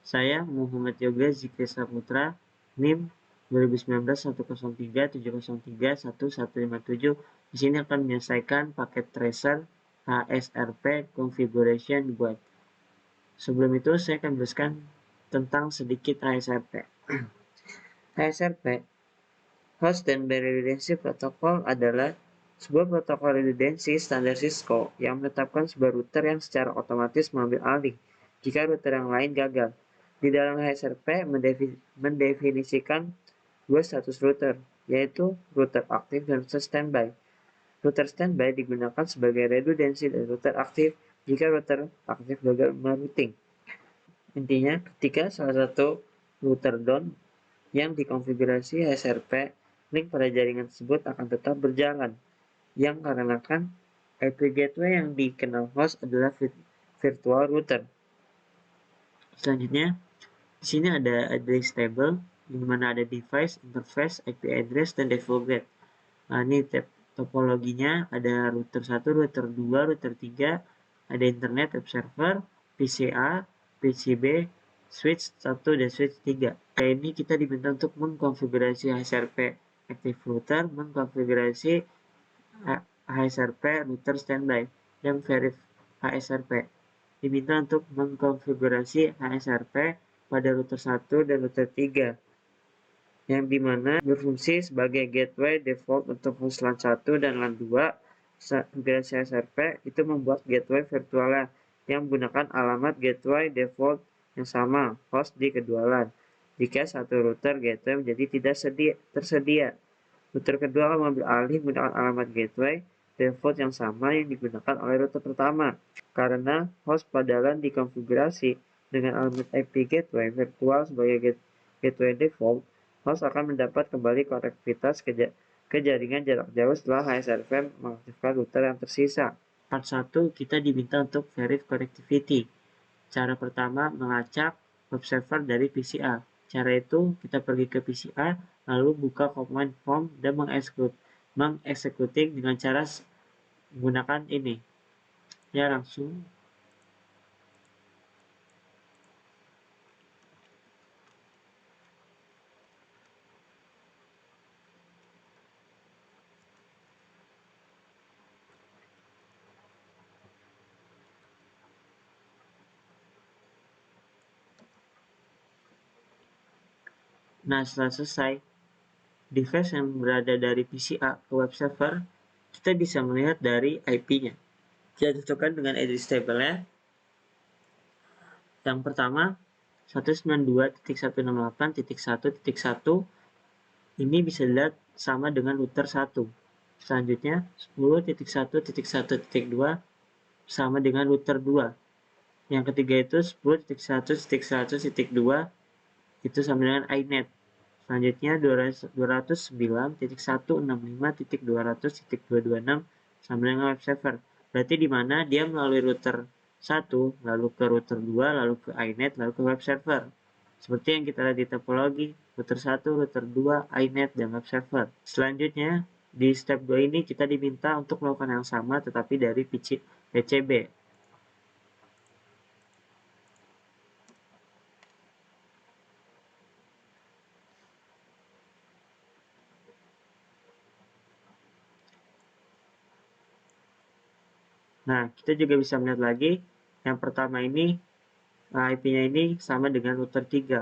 Saya Muhammad Yoga Zikri Saputra, NIM 2019-103-703-1157. Di sini akan menyelesaikan paket tracer HSRP configuration buat. Sebelum itu saya akan jelaskan tentang sedikit HSRP. HSRP, Host and Redundancy Protocol, adalah sebuah protokol redundansi standar Cisco yang menetapkan sebuah router yang secara otomatis mengambil alih jika router yang lain gagal. Di dalam HSRP mendefinisikan dua status router, yaitu router aktif dan router standby. Router standby digunakan sebagai redundansi dari router aktif jika router aktif gagal merouting. Intinya, ketika salah satu router down yang dikonfigurasi HSRP, link pada jaringan tersebut akan tetap berjalan, yang karenakan IP gateway yang dikenal host adalah virtual router. Selanjutnya, di sini ada address table, di mana ada device, interface, IP address, dan default gate. Nah, ini topologinya ada router 1, router 2, router 3, ada internet, web server, PCA, PCB, switch 1, dan switch 3. Nah, ini kita diminta untuk mengkonfigurasi HSRP active router, mengkonfigurasi HSRP router standby, dan verif HSRP. Diminta untuk mengkonfigurasi HSRP pada router 1 dan router 3, yang dimana berfungsi sebagai gateway default untuk host LAN 1 dan LAN 2. Konfigurasi HSRP itu membuat gateway virtualnya yang menggunakan alamat gateway default yang sama host di kedua LAN. Jika satu router gateway menjadi tidak tersedia, router kedua akan mengambil alih menggunakan alamat gateway default yang sama yang digunakan oleh router pertama. Karena host pada LAN dikonfigurasi dengan alamat IP gateway virtual sebagai gateway default, host akan mendapat kembali konektivitas ke jaringan jarak jauh setelah HSRP mengaktifkan router yang tersisa. Part 1, kita diminta untuk verif connectivity. Cara pertama, melacak web server dari PCA. Cara itu, kita pergi ke PCA, lalu buka command prompt dan mengeksekusi dengan cara menggunakan ini. Ya, langsung. Nah, setelah selesai, device yang berada dari PCA ke web server, kita bisa melihat dari IP-nya. Kita cocokkan dengan address table-nya. Yang pertama, 192.168.1.1 ini bisa dilihat sama dengan router 1. Selanjutnya, 10.1.1.2 sama dengan router 2. Yang ketiga itu 10.1.1.2 itu sama dengan iNet. Selanjutnya 209.165.200.226 sama dengan web server. Berarti di mana dia melalui router 1, lalu ke router 2, lalu ke iNet, lalu ke web server. Seperti yang kita lihat di topologi, router 1, router 2, iNet, dan web server. Selanjutnya, di step 2 ini kita diminta untuk melakukan yang sama tetapi dari PCB. Nah, kita juga bisa melihat lagi, yang pertama ini, IP-nya ini sama dengan router 3.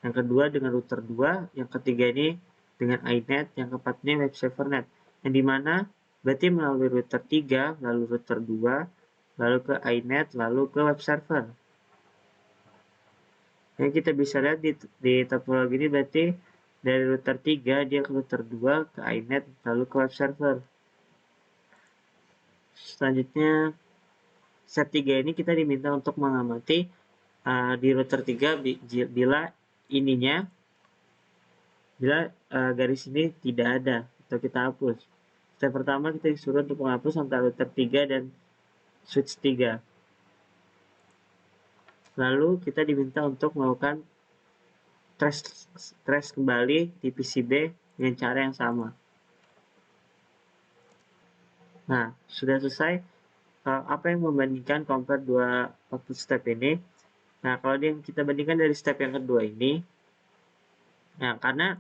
Yang kedua dengan router 2, yang ketiga ini dengan iNet, yang keempat ini web server net. Yang dimana berarti melalui router 3, lalu router 2, lalu ke iNet, lalu ke web server. Yang kita bisa lihat di topologi ini berarti dari router 3 dia ke router 2, ke iNet, lalu ke web server. Selanjutnya, step 3 ini kita diminta untuk mengamati di router 3 bila garis ini tidak ada atau kita hapus. Step pertama kita disuruh untuk menghapus antara router 3 dan switch 3. Lalu kita diminta untuk melakukan trace kembali di PCB dengan cara yang sama. Nah, sudah selesai. Apa yang membandingkan compare dua output step ini? Nah, kalau yang kita bandingkan dari step yang kedua ini, nah karena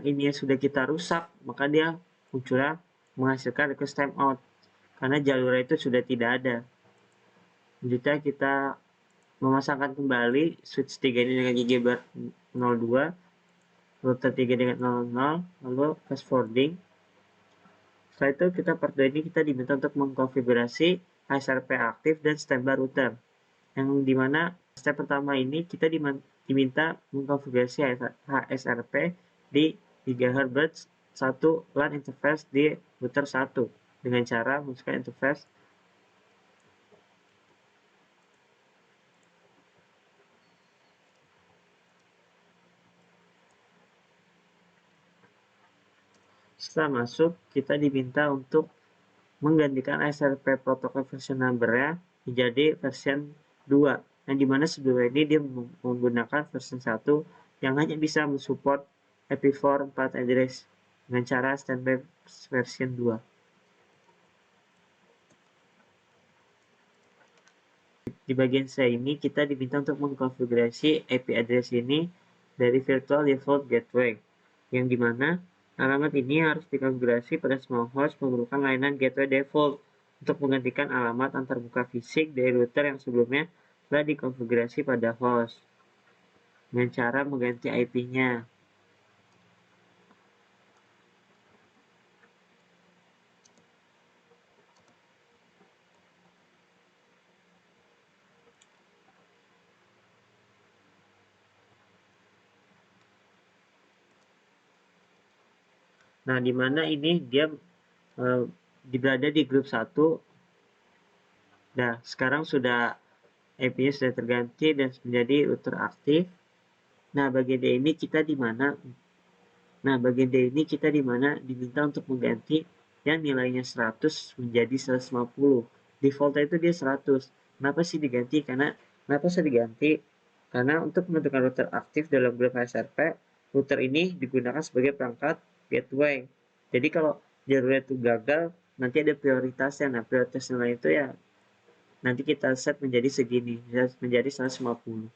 ini sudah kita rusak, maka dia munculnya menghasilkan request timeout karena jalur itu sudah tidak ada. Selanjutnya kita memasangkan kembali switch 3 ini dengan gigabit 02, router 3 dengan 00, lalu fast forwarding. Setelah itu part 2 ini kita diminta untuk mengkonfigurasi HSRP aktif dan standby router, yang dimana step pertama ini kita diminta mengkonfigurasi HSRP di GHz 1 LAN interface di router 1 dengan cara memasukkan interface setelah masuk, kita diminta untuk menggantikan HSRP protokol version number-nya menjadi version 2, yang dimana sebelumnya ini dia menggunakan version 1 yang hanya bisa mensupport IPv4 4 address dengan cara standby version 2. Di bagian saya ini kita diminta untuk mengkonfigurasi IP address ini dari virtual default gateway, yang dimana alamat ini harus dikonfigurasi pada semua host memerlukan layanan gateway default untuk menggantikan alamat antarmuka fisik dari router yang sebelumnya telah dikonfigurasi pada host dengan cara mengganti IP-nya. Nah, di mana ini dia berada di grup 1. Nah, sekarang sudah IP-nya sudah terganti dan menjadi router aktif. Nah, bagian D ini kita di mana? Nah, bagian D ini kita di mana diminta untuk mengganti yang nilainya 100 menjadi 150. Defaultnya itu dia 100. Kenapa sih diganti? Kenapa sih diganti? Karena untuk menentukan router aktif dalam grup HSRP, router ini digunakan sebagai perangkat gateway. Jadi kalau jalurnya itu gagal, nanti ada prioritasnya. Nah, prioritas nilai itu ya nanti kita set menjadi segini, menjadi 150.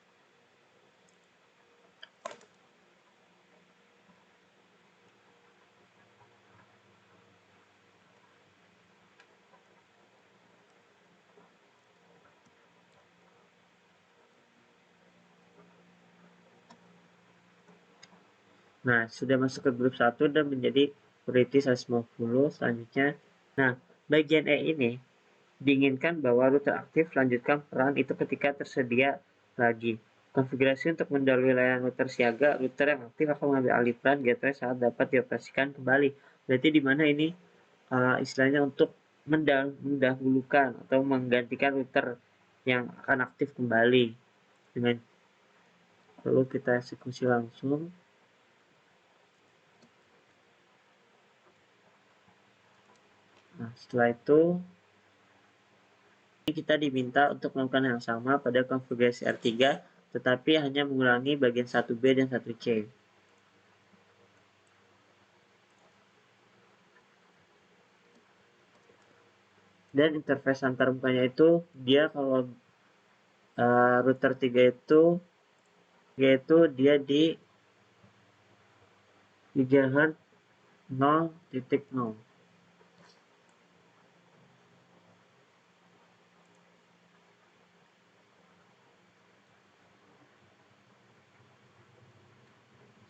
Nah, sudah masuk ke grup 1 dan menjadi priority 150. Selanjutnya, nah, bagian E ini diinginkan bahwa router aktif lanjutkan peran itu ketika tersedia lagi. Konfigurasi untuk mendahului layanan router siaga, router yang aktif akan mengambil alih peran gateway saat dapat dioperasikan kembali. Berarti di mana ini istilahnya untuk mendahulukan atau menggantikan router yang akan aktif kembali. Dengan lalu kita eksekusi langsung. Nah, setelah itu kita diminta untuk melakukan yang sama pada konfigurasi R3, tetapi hanya mengulangi bagian 1B dan 1C. Dan interface antarmukanya itu dia kalau router 3 itu yaitu dia di GHz 0.0.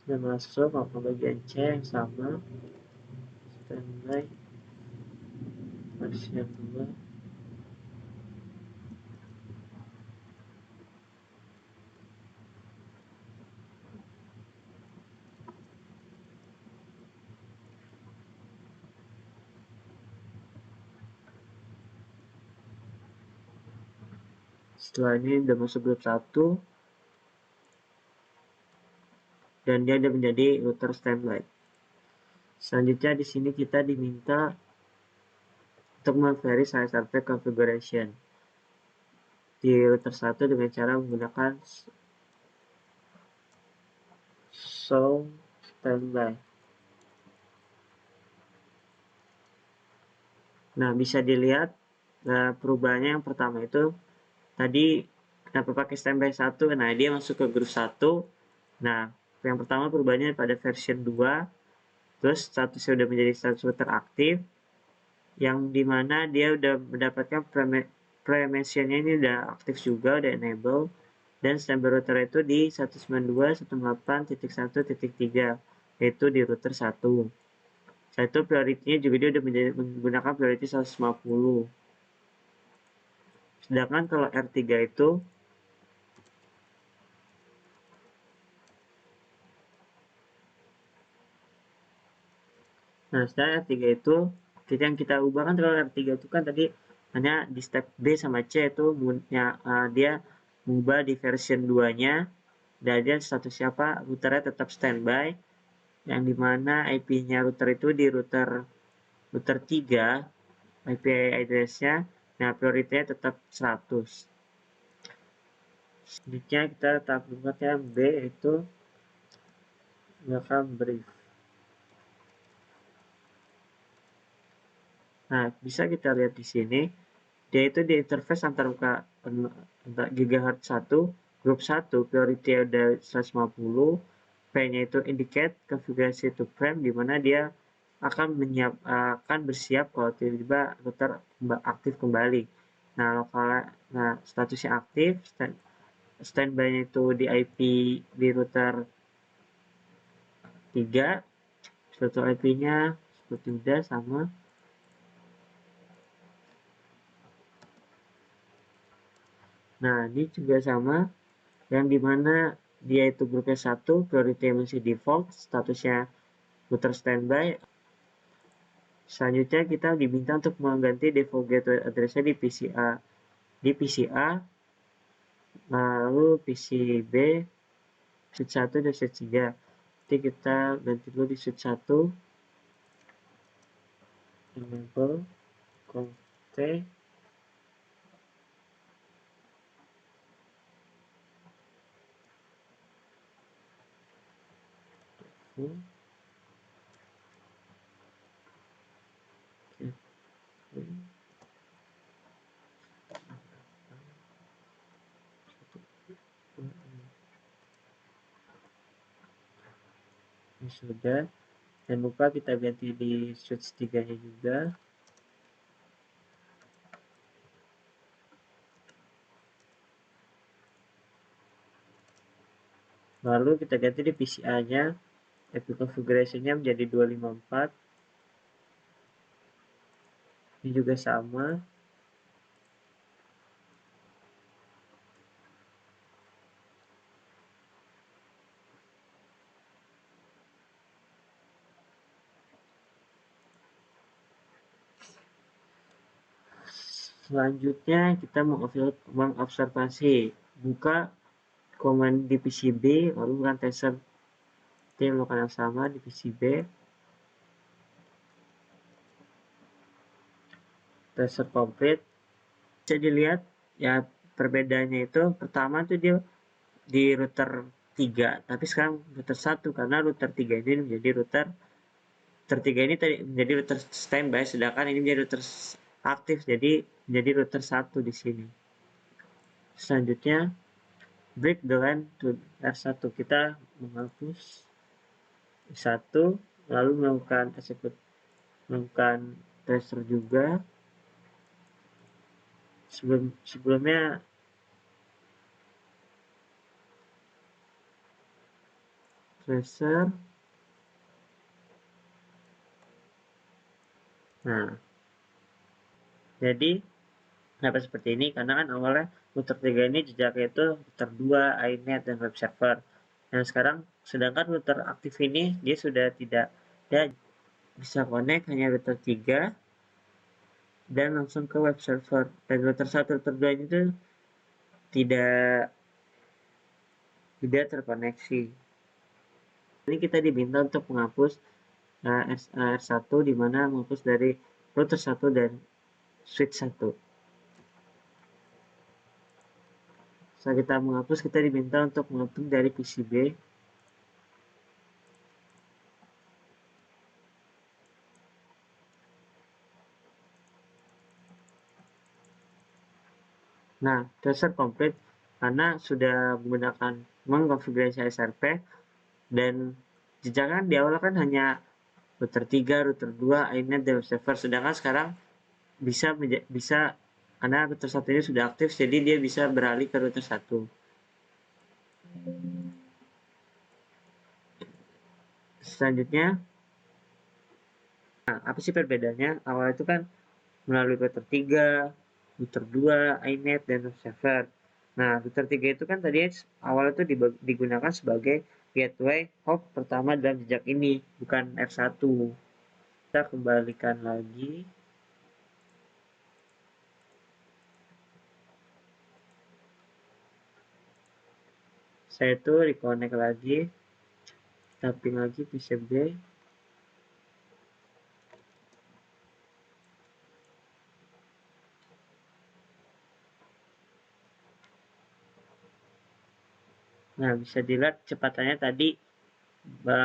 Sudah masuk maka bagian C yang sama, standby version 2. Setelah ini udah masuk grup 1 dan dia udah menjadi router standby. Selanjutnya di sini kita diminta untuk memverify HSRP configuration di router 1 dengan cara menggunakan show standby. Nah, bisa dilihat perubahannya yang pertama itu tadi Nah, pakai standby 1, nah dia masuk ke grup 1. Nah, yang pertama perubahannya pada version 2, terus statusnya udah menjadi status router aktif, yang dimana dia udah mendapatkan pre-mentionnya ini udah aktif juga, udah enable, dan standby router itu di 192.168.1.3, yaitu di router 1. Setelah itu priority-nya juga dia udah menggunakan priority 150. Sedangkan kalau R3 itu nah, setelah R3 itu yang kita ubah kan kalau R3 itu kan tadi hanya di step B sama C itu dia mengubah di version 2-nya, dan dia status siapa routernya tetap standby, yang dimana IP-nya router itu di router 3, IP address-nya, nah prioritasnya tetap 100. Selanjutnya kita tambahkan yang B, itu welcome brief. Nah, bisa kita lihat di sini, dia itu di interface antara gigahertz 1, grup 1, priority ada 150, P-nya itu indicate konfigurasi to frame, di mana dia akan bersiap kalau tiba-tiba router aktif kembali. Nah, statusnya aktif, standby-nya itu di IP di router 3, struktur IP-nya seperti udah sama. Nah, ini juga sama, yang dimana dia itu grupnya 1, priority masih default, statusnya router standby. Selanjutnya kita diminta untuk mengganti default gateway address-nya di PCA. Di PCA, lalu PCB, switch 1 dan switch 3. Jadi kita ganti dulu di switch 1, enable, conf ini sudah. Jangan lupa kita ganti di switch 3 nya juga. Lalu kita ganti di PCA nya, IP configuration nya menjadi 254. Ini juga sama. Selanjutnya kita mengobservasi, buka command di PCB, lalu run tester. Kita melakukan yang sama di PCB, tester complete. Bisa dilihat ya perbedaannya itu, pertama tuh dia di router 3, tapi sekarang router 1, karena router 3 ini menjadi router 3 ini tadi menjadi router standby, sedangkan ini menjadi router aktif, jadi menjadi router 1 di sini. Selanjutnya break the LAN to R1, kita menghapus 1, lalu melakukan tracer juga. Sebelumnya tracer. Nah, jadi kenapa seperti ini? Karena kan awalnya router 3 ini jejaknya itu router 2, iNet, dan web server. Nah, sekarang sedangkan router aktif ini dia sudah tidak, dia bisa connect hanya router 3 dan langsung ke web server. Dan router 1, router 2 itu tidak terkoneksi. Ini kita diminta untuk menghapus R1, di mana menghapus dari router 1 dan switch 1. Setelah kita menghapus, kita diminta untuk menghapus dari PCB. Nah, tracer complete. karena sudah menggunakan mengkonfigurasi SRP, dan jejaknya di awal kan hanya router 3, router 2, iNet, dan web server. Sedangkan sekarang bisa karena router 1 ini sudah aktif, jadi dia bisa beralih ke router 1. Selanjutnya, nah, apa sih perbedaannya? Awal itu kan melalui router 3, router 2, iNet, dan web server. Nah, router 3 itu kan tadi awal itu digunakan sebagai gateway hop pertama dalam jejak ini, bukan F1. Kita kembalikan lagi. Saya itu reconnect lagi, tapping lagi PCB. Nah, bisa dilihat kecepatannya tadi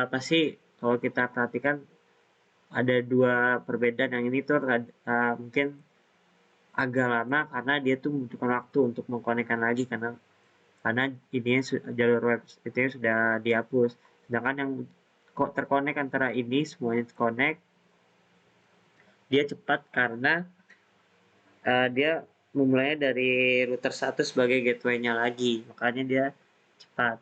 pasti kalau kita perhatikan ada dua perbedaan. Yang ini tuh mungkin agak lama karena dia tuh membutuhkan waktu untuk mengkonekkan lagi, karena ininya jalur web itu sudah dihapus. Sedangkan yang kok terkonek antara ini semuanya terkonek, dia cepat karena dia memulainya dari router 1 sebagai gateway-nya lagi, makanya dia cepat.